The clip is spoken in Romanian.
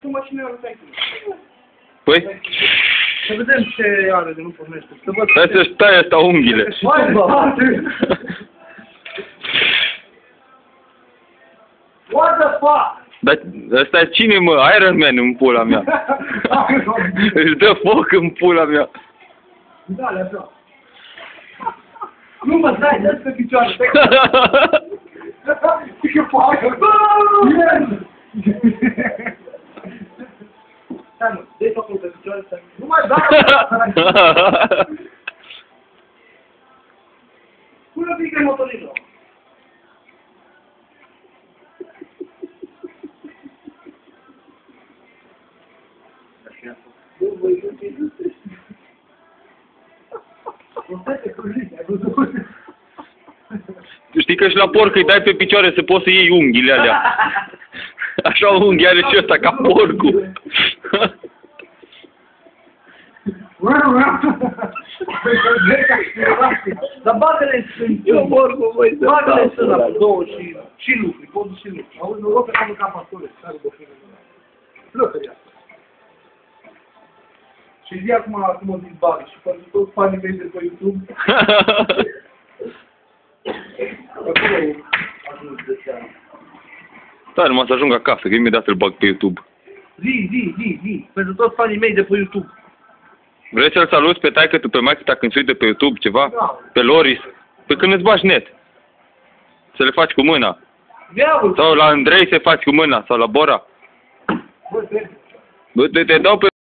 Tu mașină eu nu Păi? Să vedem ce are de nu pornește. Hai să-și taie asta unghiile. Hai, bă! What the fuck? Dar ăsta e cine, mă? Iron Man în pula mea. Își dă foc în pula mea. Da, le așa. Nu mă, dai, dă-ți pe picioare. Ce facă? Stai, mă, dă-i focul pe picioare, stai. Nu mai dai! Pune un pic de motorină. Știi că și la porc îi dai pe picioare să poți să iei unghiile alea. Așa unghi are și ăsta, ca porcul. Dar bate-le în sân. Eu porcul, băi, bate-le în sân la două și lucruri, podul și lucruri. Auzi, nu rog că am mâncat pastole, care băfine. Plăcă-i asta. Și zi acum cum o zic bani și pentru toți fanii mei de pe YouTube. Acolo ajung de seara. Da, numai să ajung acasă, că imediat îl bag pe YouTube. Zi. Pentru toți fanii mei de pe YouTube. Vrei să-l saluți pe taică-tu, pe maică-ta când se uită pe YouTube ceva? Da. Pe Loris? Pe când îți bagi net. Să le faci cu mâna. Ia-o! Sau la Andrei să faci cu mâna, sau la Bora. Bă, Te dau pe